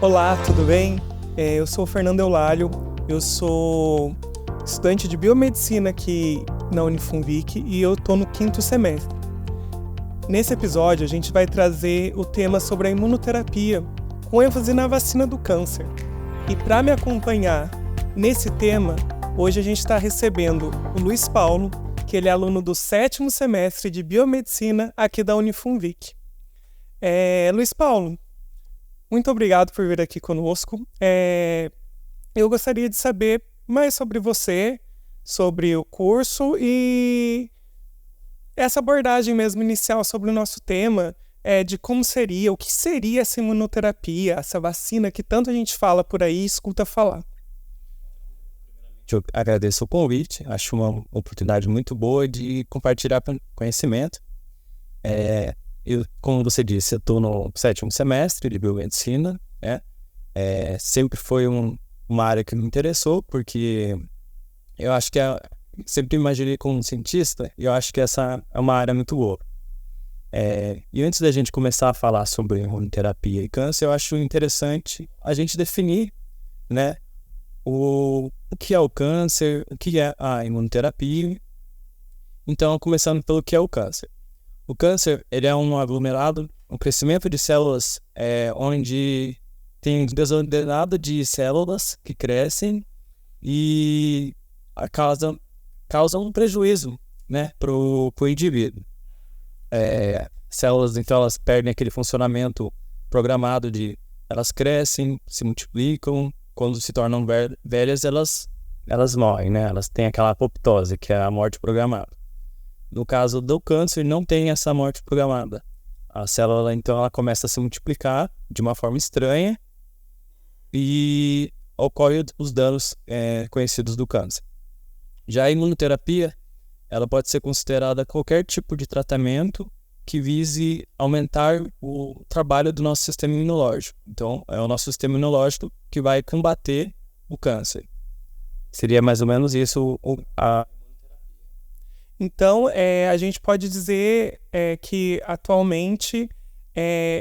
Olá, tudo bem? Eu sou o Fernando Eulalio, eu sou estudante de biomedicina aqui na Unifunvic e eu estou no 5º semestre. Nesse episódio a gente vai trazer o tema sobre a imunoterapia, com ênfase na vacina do câncer. E para me acompanhar nesse tema, hoje a gente está recebendo o Luiz Paulo, que ele é aluno do 7º semestre de biomedicina aqui da Unifunvic. Luiz Paulo, muito obrigado por vir aqui conosco. Eu gostaria de saber mais sobre você, sobre o curso e essa abordagem mesmo inicial sobre o nosso tema, de como seria, o que seria essa imunoterapia, essa vacina que tanto a gente fala por aí e escuta falar. Eu agradeço o convite, acho uma oportunidade muito boa de compartilhar conhecimento. Como você disse, eu estou no 7º semestre de biomedicina, né? Sempre foi uma área que me interessou, porque eu acho que sempre imaginei como cientista, e eu acho que essa é uma área muito boa. E antes da gente começar a falar sobre imunoterapia e câncer, eu acho interessante a gente definir, né, o que é o câncer, o que é a imunoterapia. Então, começando pelo que é o câncer. O câncer, ele é um aglomerado, um crescimento de células onde tem um desordenado de células que crescem e causam um prejuízo, né, pro indivíduo. Células, então, elas perdem aquele funcionamento programado elas crescem, se multiplicam, quando se tornam velhas, elas morrem, né, elas têm aquela apoptose, que é a morte programada. No caso do câncer, não tem essa morte programada. A célula, então, ela começa a se multiplicar de uma forma estranha e ocorrem os danos conhecidos do câncer. Já a imunoterapia, ela pode ser considerada qualquer tipo de tratamento que vise aumentar o trabalho do nosso sistema imunológico. Então, é o nosso sistema imunológico que vai combater o câncer. Seria mais ou menos isso Então, a gente pode dizer que atualmente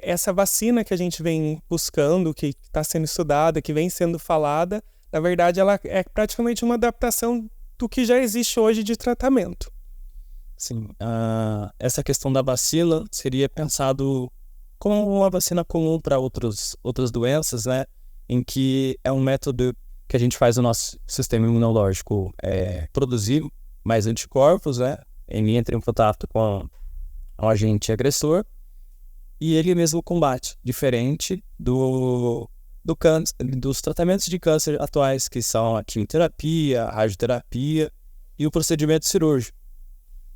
essa vacina que a gente vem buscando, que está sendo estudada, que vem sendo falada, na verdade ela é praticamente uma adaptação do que já existe hoje de tratamento. Sim, essa questão da vacina seria pensado como uma vacina comum para outras doenças, né? Em que é um método que a gente faz o nosso sistema imunológico produzir mais anticorpos, né? Ele entra em contato com o agente agressor e ele mesmo combate, diferente do câncer, dos tratamentos de câncer atuais, que são a quimioterapia, a radioterapia e o procedimento cirúrgico,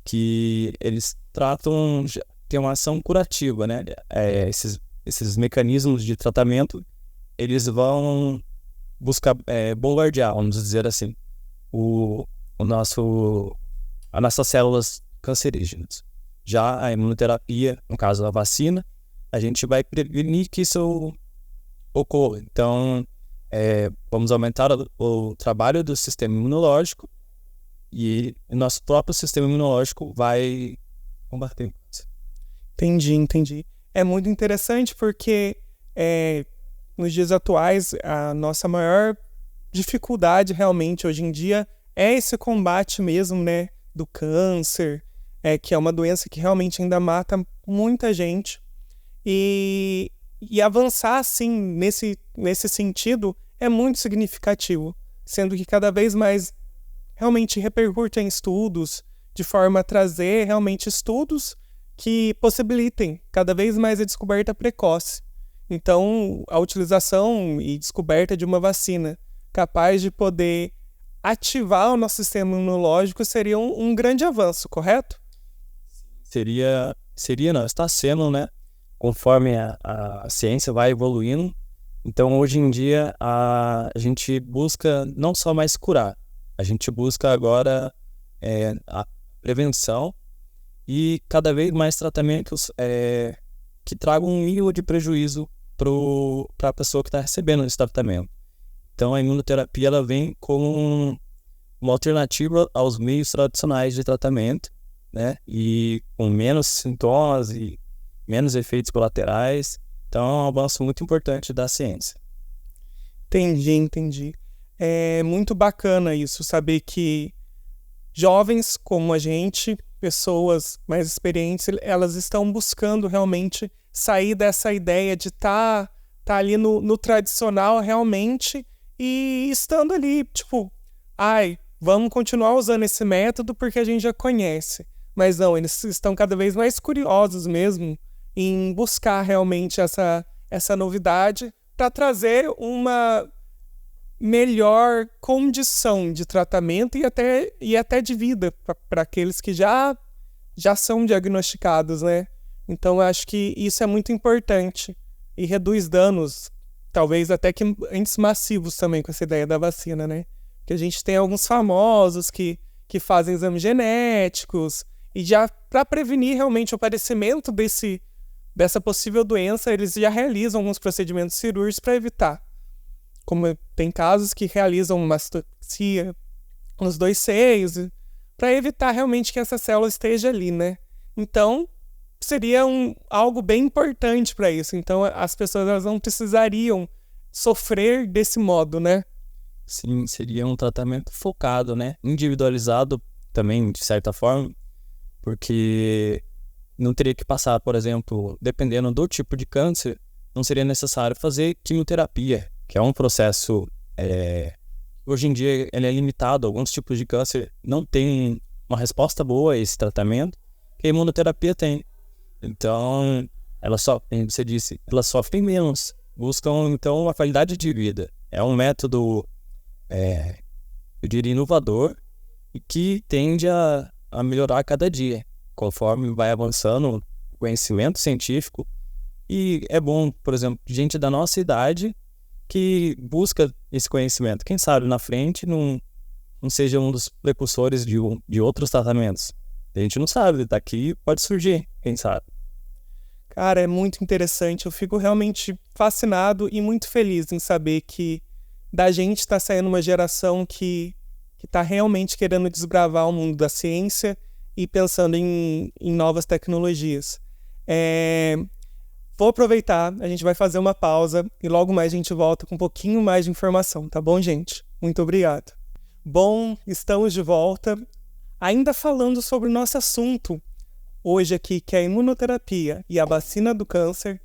que eles tem uma ação curativa, né? Esses mecanismos de tratamento, eles vão buscar bombardear, vamos dizer assim, as nossas células cancerígenas. Já a imunoterapia, no caso a vacina, a gente vai prevenir que isso ocorra. Então, vamos aumentar o trabalho do sistema imunológico e o nosso próprio sistema imunológico vai combater o câncer. Entendi. É muito interessante porque nos dias atuais a nossa maior dificuldade realmente hoje em dia é esse combate mesmo, né, do câncer, que é uma doença que realmente ainda mata muita gente. E avançar, assim, nesse sentido é muito significativo, sendo que cada vez mais realmente repercute em estudos, de forma a trazer realmente estudos que possibilitem cada vez mais a descoberta precoce. Então, a utilização e descoberta de uma vacina capaz de poder ativar o nosso sistema imunológico seria um grande avanço, correto? Não, está sendo, né? Conforme a ciência vai evoluindo. Então, hoje em dia, a gente busca não só mais curar, a gente busca agora a prevenção e cada vez mais tratamentos que tragam um mínimo de prejuízo para a pessoa que está recebendo esse tratamento. Então, a imunoterapia ela vem como uma alternativa aos meios tradicionais de tratamento, né? E com menos sintomas e menos efeitos colaterais. Então, é um avanço muito importante da ciência. Entendi. É muito bacana isso, saber que jovens como a gente, pessoas mais experientes, elas estão buscando realmente sair dessa ideia de tá ali no tradicional realmente e estando ali, tipo, vamos continuar usando esse método porque a gente já conhece. Mas não, eles estão cada vez mais curiosos mesmo em buscar realmente essa novidade para trazer uma melhor condição de tratamento e até de vida para aqueles que já são diagnosticados, né? Então, eu acho que isso é muito importante e reduz danos, talvez até que antes massivos também com essa ideia da vacina, né? Porque a gente tem alguns famosos que fazem exames genéticos e já para prevenir realmente o aparecimento dessa possível doença, eles já realizam alguns procedimentos cirúrgicos para evitar. Como tem casos que realizam mastopexia nos 2 seios, para evitar realmente que essa célula esteja ali, né? Então, seria algo bem importante para isso. Então, as pessoas elas não precisariam sofrer desse modo, né? Sim, seria um tratamento focado, né? Individualizado também, de certa forma, porque não teria que passar, por exemplo, dependendo do tipo de câncer, não seria necessário fazer quimioterapia, que é um processo, hoje em dia ele é limitado, alguns tipos de câncer não têm uma resposta boa a esse tratamento, que a imunoterapia tem. Então, como você disse, elas sofrem menos, buscam então uma qualidade de vida. É um método, eu diria, inovador e que tende a melhorar a cada dia, conforme vai avançando o conhecimento científico. E é bom, por exemplo, gente da nossa idade que busca esse conhecimento. Quem sabe na frente não seja um dos precursores de outros tratamentos. A gente não sabe, daqui pode surgir, quem sabe. Cara, é muito interessante. Eu fico realmente fascinado e muito feliz em saber que da gente está saindo uma geração que está realmente querendo desbravar o mundo da ciência e pensando em novas tecnologias. Vou aproveitar, a gente vai fazer uma pausa e logo mais a gente volta com um pouquinho mais de informação, tá bom, gente? Muito obrigado. Bom, estamos de volta, ainda falando sobre o nosso assunto hoje aqui, que é a imunoterapia e a vacina do câncer.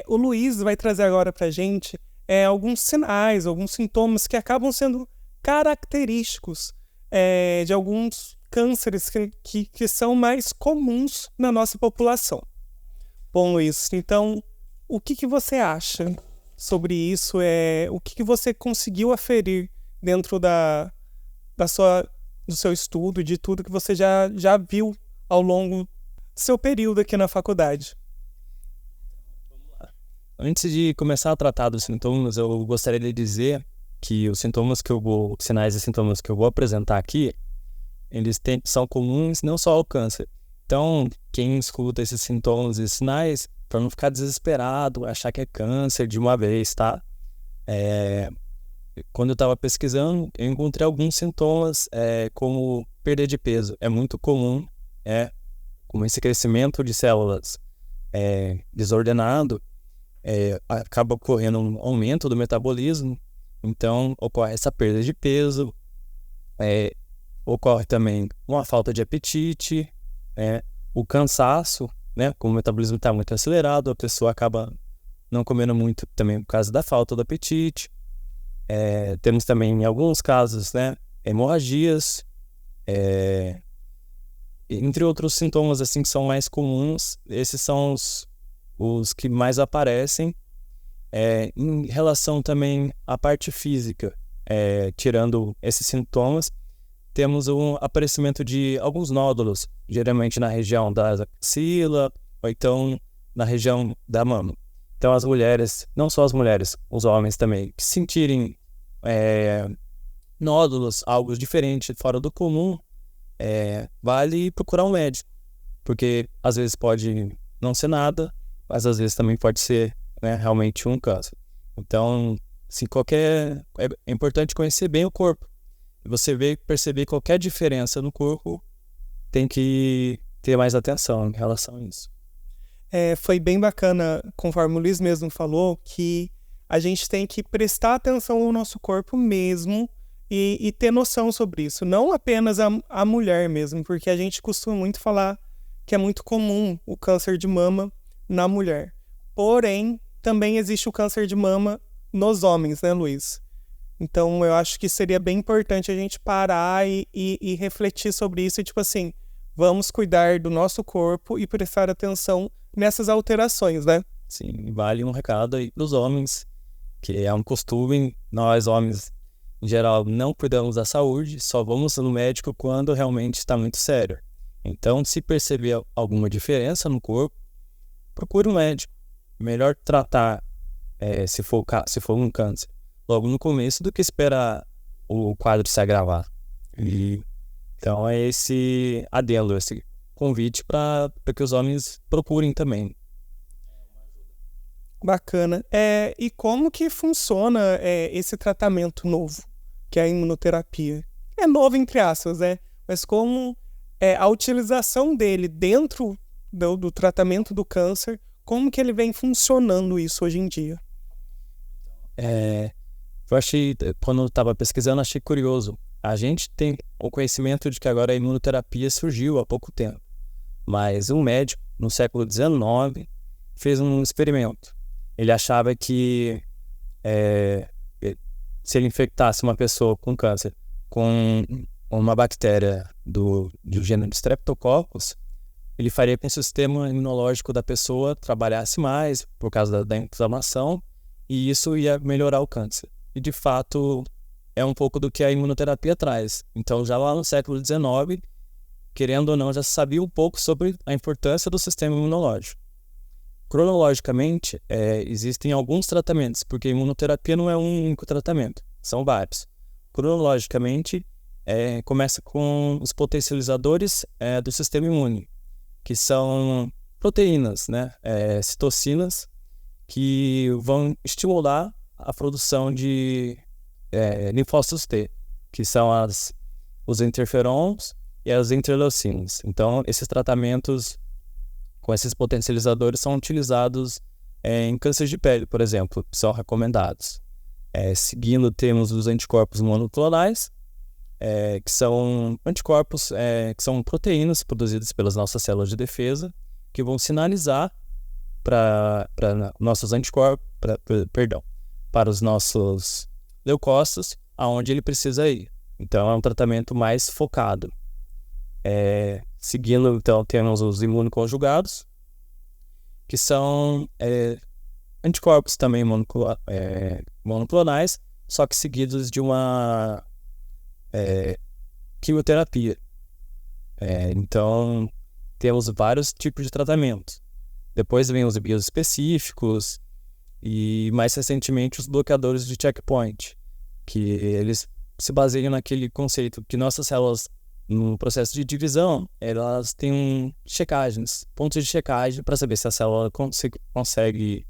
O Luiz vai trazer agora pra gente alguns sinais, alguns sintomas que acabam sendo característicos de alguns cânceres que são mais comuns na nossa população. Bom, Luiz, então, o que você acha sobre isso? O que você conseguiu aferir dentro do seu estudo e de tudo que você já viu ao longo do seu período aqui na faculdade? Antes de começar a tratar dos sintomas, eu gostaria de dizer que os sinais e sintomas que eu vou apresentar aqui, eles são comuns não só ao câncer. Então, quem escuta esses sintomas e sinais, para não ficar desesperado, achar que é câncer de uma vez, tá? Quando eu estava pesquisando, eu encontrei alguns sintomas como perda de peso. É muito comum, como esse crescimento de células desordenado, acaba ocorrendo um aumento do metabolismo. Então, ocorre essa perda de peso, ocorre também uma falta de apetite, o cansaço, né? Como o metabolismo está muito acelerado, a pessoa acaba não comendo muito também por causa da falta do apetite. Temos também, em alguns casos, né, hemorragias, entre outros sintomas assim, que são mais comuns. Esses são os que mais aparecem. Em relação também à parte física, tirando esses sintomas, temos o aparecimento de alguns nódulos, geralmente na região da axila ou então na região da mama. Então as mulheres, não só as mulheres, os homens também, que sentirem nódulos, algo diferente, fora do comum, vale procurar um médico, porque às vezes pode não ser nada, mas às vezes também pode ser, né, realmente um câncer. Então, assim, é importante conhecer bem o corpo. Você perceber qualquer diferença no corpo, tem que ter mais atenção em relação a isso. Foi bem bacana, conforme o Luiz mesmo falou, que a gente tem que prestar atenção no nosso corpo mesmo e ter noção sobre isso. Não apenas a mulher mesmo, porque a gente costuma muito falar que é muito comum o câncer de mama na mulher. Porém, também existe o câncer de mama nos homens, né, Luiz? Então, eu acho que seria bem importante a gente parar e refletir sobre isso e, tipo assim, vamos cuidar do nosso corpo e prestar atenção nessas alterações, né? Sim, vale um recado aí pros homens, que é um costume, nós homens, em geral, não cuidamos da saúde, só vamos no médico quando realmente está muito sério. Então, se perceber alguma diferença no corpo, procure um médico. Melhor tratar, se for um câncer, logo no começo, do que esperar o quadro se agravar. Então, é esse adendo, esse convite para que os homens procurem também. Bacana. E como que funciona esse tratamento novo, que é a imunoterapia? É novo, entre aspas, né? Mas como a utilização dele dentro do tratamento do câncer, como que ele vem funcionando isso hoje em dia? Eu achei, quando eu estava pesquisando, achei curioso. A gente tem o conhecimento de que agora a imunoterapia surgiu há pouco tempo. Mas um médico, no século XIX, fez um experimento. Ele achava que se ele infectasse uma pessoa com câncer com uma bactéria do gênero Streptococcus, ele faria com que o sistema imunológico da pessoa trabalhasse mais por causa da inflamação, e isso ia melhorar o câncer. E, de fato, é um pouco do que a imunoterapia traz. Então, já lá no século XIX, querendo ou não, já se sabia um pouco sobre a importância do sistema imunológico. Cronologicamente, existem alguns tratamentos, porque a imunoterapia não é um único tratamento, são vários. Cronologicamente, começa com os potencializadores do sistema imune, que são proteínas, né, citocinas, que vão estimular a produção de linfócitos T, que são os interferons e as interleucinas. Então, esses tratamentos com esses potencializadores são utilizados em câncer de pele, por exemplo, que são recomendados. Seguindo, temos os anticorpos monoclonais, que são anticorpos, que são proteínas produzidas pelas nossas células de defesa, que vão sinalizar para nossos anticorpos, para os nossos leucócitos, aonde ele precisa ir. Então, é um tratamento mais focado. Seguindo, então, temos os imunoconjugados, que são anticorpos também monoclonais, só que seguidos de uma quimioterapia. Então, temos vários tipos de tratamento. Depois vem os bioespecíficos e, mais recentemente, os bloqueadores de checkpoint, que eles se baseiam naquele conceito que nossas células, no processo de divisão, elas têm checagens, pontos de checagem para saber se a célula consegue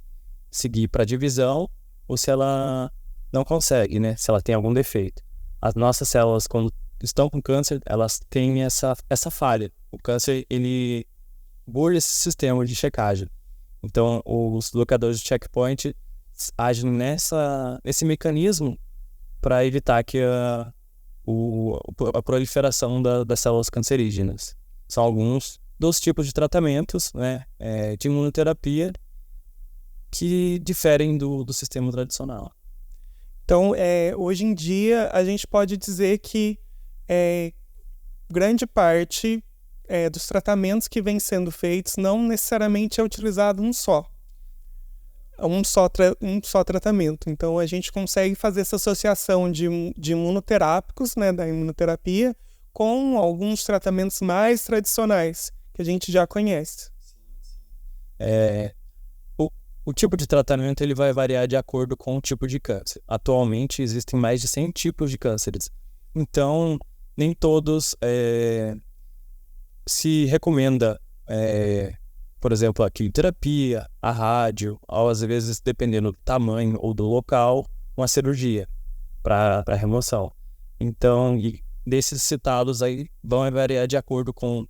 seguir para a divisão ou se ela não consegue, né? Se ela tem algum defeito. As nossas células, quando estão com câncer, elas têm essa falha. O câncer, ele burla esse sistema de checagem. Então, os bloqueadores de checkpoint agem nesse mecanismo para evitar que a proliferação das células cancerígenas. São alguns dos tipos de tratamentos, né, de imunoterapia que diferem do sistema tradicional. Então, hoje em dia, a gente pode dizer que grande parte dos tratamentos que vêm sendo feitos não necessariamente é utilizado um só tratamento. Então, a gente consegue fazer essa associação de imunoterápicos, né, da imunoterapia, com alguns tratamentos mais tradicionais, que a gente já conhece. O tipo de tratamento ele vai variar de acordo com o tipo de câncer. Atualmente, existem mais de 100 tipos de cânceres. Então, nem todos se recomenda, por exemplo, a quimioterapia, a rádio, ou às vezes, dependendo do tamanho ou do local, uma cirurgia para remoção. Então, desses citados aí, vão variar de acordo com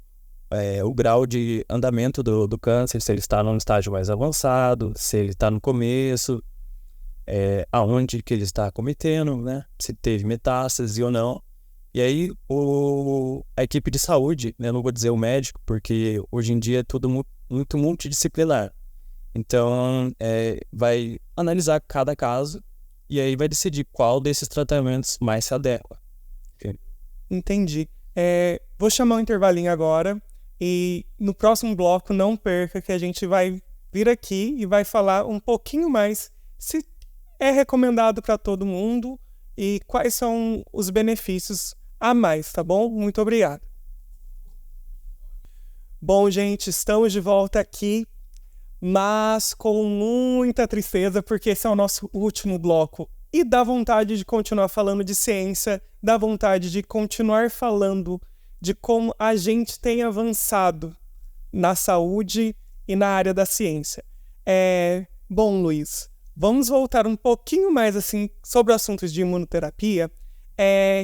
o grau de andamento do câncer, se ele está num estágio mais avançado, se ele está no começo. aonde que ele está cometendo, né? Se teve metástase ou não. E aí a equipe de saúde, né? Não vou dizer o médico, porque hoje em dia é tudo muito multidisciplinar. Então, vai analisar cada caso e aí vai decidir qual desses tratamentos mais se adequa. Entendi. Vou chamar um intervalinho agora e no próximo bloco não perca que a gente vai vir aqui e vai falar um pouquinho mais se é recomendado para todo mundo e quais são os benefícios a mais, tá bom? Muito obrigado. Bom, gente, estamos de volta aqui, mas com muita tristeza, porque esse é o nosso último bloco. E dá vontade de continuar falando de ciência, dá vontade de continuar falando de como a gente tem avançado na saúde e na área da ciência. Bom, Luiz, vamos voltar um pouquinho mais assim sobre assuntos de imunoterapia.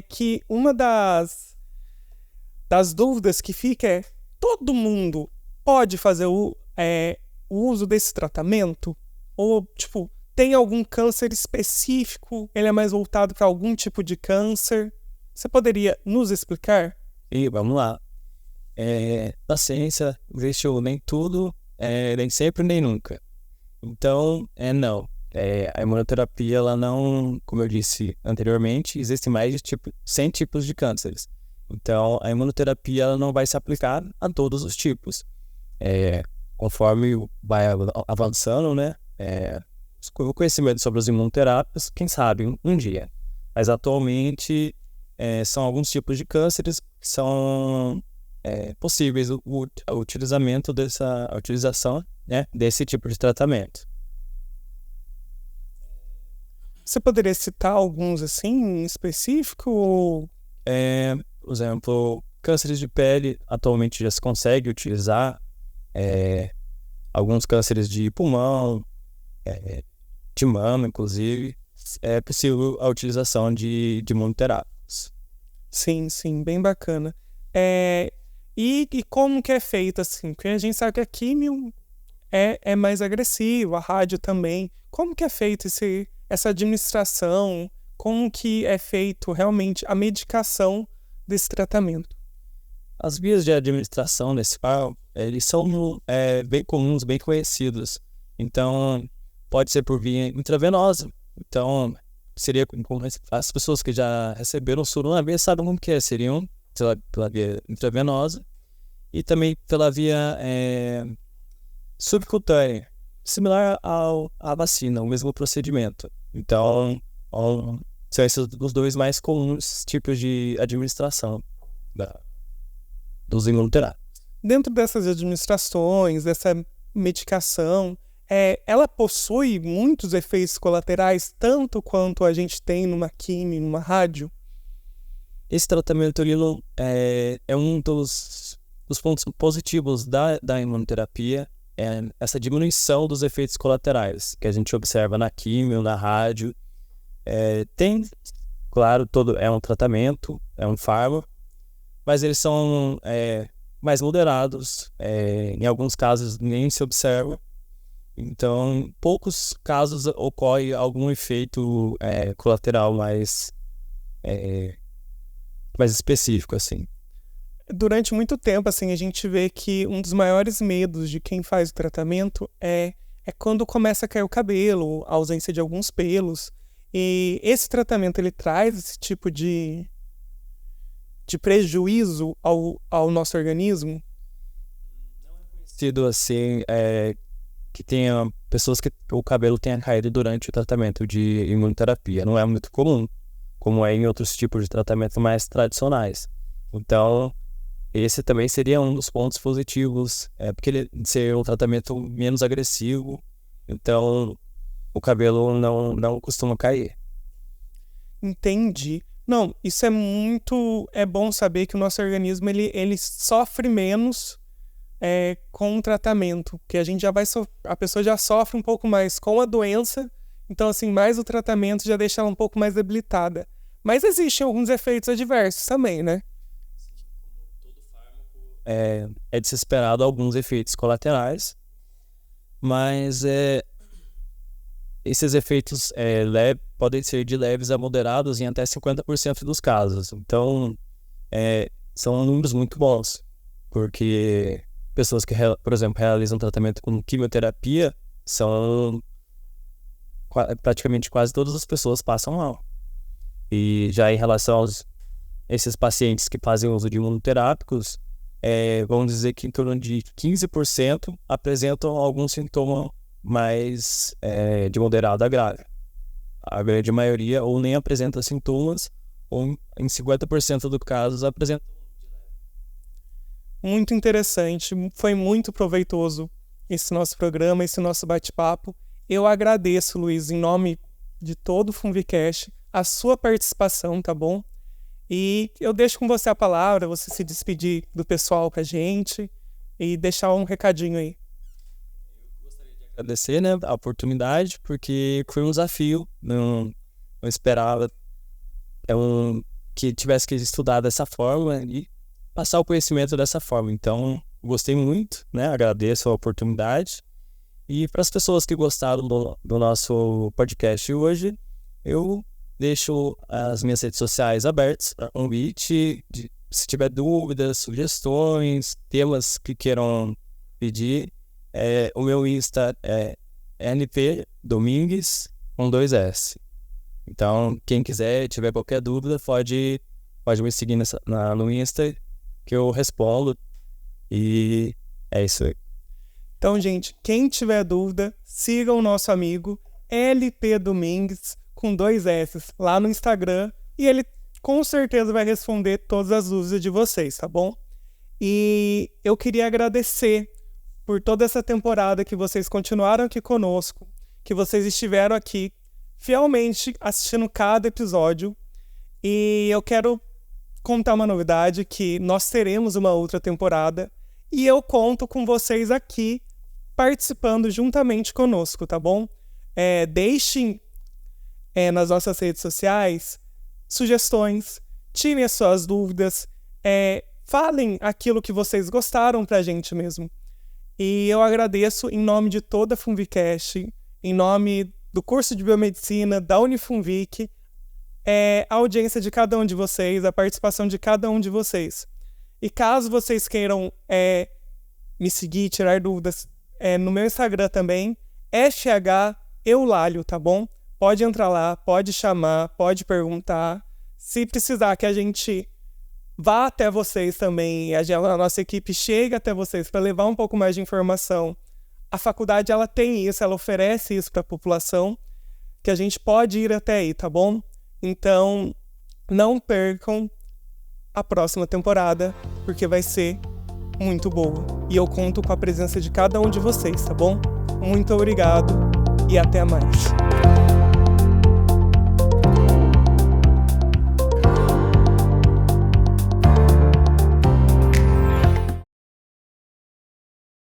Que uma das dúvidas que fica é: todo mundo pode fazer o uso desse tratamento? Ou, tem algum câncer específico? Ele é mais voltado para algum tipo de câncer? Você poderia nos explicar? E vamos lá. Na ciência existe o nem tudo, nem sempre, nem nunca. Então, não. A imunoterapia, ela não, como eu disse anteriormente, existem mais de 100 tipos de cânceres. Então, a imunoterapia ela não vai se aplicar a todos os tipos. Conforme vai avançando, né? O conhecimento sobre os imunoterápicos, quem sabe, um dia. Mas, atualmente, são alguns tipos de cânceres que são possíveis a utilização, né, desse tipo de tratamento. Você poderia citar alguns assim em específico? Por exemplo, cânceres de pele, atualmente já se consegue utilizar. Alguns cânceres de pulmão, de mama, inclusive, é possível a utilização de imunoterápicos. Sim, bem bacana. E como que é feito assim? Porque a gente sabe que a químio é mais agressivo, a rádio também. Como que é feito essa administração? Como que é feito realmente a medicação desse tratamento? As vias de administração desse fármaco, eles são bem comuns, bem conhecidos. Então, pode ser por via intravenosa. Então, seria como as pessoas que já receberam soro uma vez sabem como que é. Seriam pela via intravenosa e também pela via subcutânea, similar à vacina, o mesmo procedimento. Então, são esses os dois mais comuns tipos de administração dos imunoterápicos. Dentro dessas administrações, dessa medicação, ela possui muitos efeitos colaterais, tanto quanto a gente tem numa químio, numa rádio? Esse tratamento é um dos pontos positivos da imunoterapia, essa diminuição dos efeitos colaterais que a gente observa na químio, na rádio. Tem, claro, é um tratamento, é um fármaco, mas eles são mais moderados, em alguns casos nem se observa. Então, em poucos casos ocorre algum efeito colateral mais específico, assim. Durante muito tempo, assim, a gente vê que um dos maiores medos de quem faz o tratamento é quando começa a cair o cabelo, a ausência de alguns pelos. E esse tratamento, ele traz esse tipo de prejuízo ao nosso organismo? Não é conhecido, assim, que tenha pessoas que o cabelo tenha caído durante o tratamento de imunoterapia. Não é muito comum, como é em outros tipos de tratamento mais tradicionais. Então, esse também seria um dos pontos positivos, porque ele seria um tratamento menos agressivo, então o cabelo não costuma cair. Entendi. Não, isso é bom saber que o nosso organismo ele sofre menos com o tratamento, porque a pessoa já sofre um pouco mais com a doença, então assim, mais o tratamento já deixa ela um pouco mais debilitada. Mas existem alguns efeitos adversos também, né? Como todo fármaco, é de se esperado alguns efeitos colaterais, mas esses efeitos podem ser de leves a moderados em até 50% dos casos. Então, são números muito bons, porque pessoas que, por exemplo, realizam tratamento com quimioterapia, praticamente quase todas as pessoas passam mal. E já em relação esses pacientes que fazem uso de imunoterápicos, vamos dizer que em torno de 15% apresentam algum sintoma mais de moderado a grave. A grande maioria ou nem apresenta sintomas, ou em 50% dos casos apresenta. Muito interessante, foi muito proveitoso esse nosso programa, esse nosso bate-papo. Eu agradeço, Luiz, em nome de todo o Funvicast, a sua participação, tá bom? E eu deixo com você a palavra, você se despedir do pessoal pra gente e deixar um recadinho aí. Eu gostaria de agradecer, né, a oportunidade, porque foi um desafio, não esperava que tivesse que estudar dessa forma e passar o conhecimento dessa forma. Então, gostei muito, né, agradeço a oportunidade. E para as pessoas que gostaram do nosso podcast hoje, eu deixo as minhas redes sociais abertas para convite. Se tiver dúvidas, sugestões, temas que queiram pedir, o meu Insta é npdomingues com 2 S. Então, quem quiser, tiver qualquer dúvida, pode me seguir no Insta, que eu respondo. E é isso aí. Então, gente, quem tiver dúvida, siga o nosso amigo LP Domingues com 2 S lá no Instagram e ele com certeza vai responder todas as dúvidas de vocês, tá bom? E eu queria agradecer por toda essa temporada que vocês continuaram aqui conosco, que vocês estiveram aqui fielmente assistindo cada episódio. E eu quero contar uma novidade, que nós teremos uma outra temporada e eu conto com vocês aqui participando juntamente conosco, tá bom? Deixem nas nossas redes sociais sugestões, tirem as suas dúvidas, falem aquilo que vocês gostaram pra gente mesmo. E eu agradeço em nome de toda a Funvicast, em nome do curso de Biomedicina, da Unifunvic, a audiência de cada um de vocês, a participação de cada um de vocês. E caso vocês queiram me seguir, tirar dúvidas, no meu Instagram também, @eulalio, tá bom? Pode entrar lá, pode chamar, pode perguntar. Se precisar que a gente vá até vocês também, a nossa equipe chega até vocês para levar um pouco mais de informação. A faculdade, ela tem isso, ela oferece isso para a população, que a gente pode ir até aí, tá bom? Então, não percam a próxima temporada, porque vai ser muito boa. E eu conto com a presença de cada um de vocês, tá bom? Muito obrigado e até mais.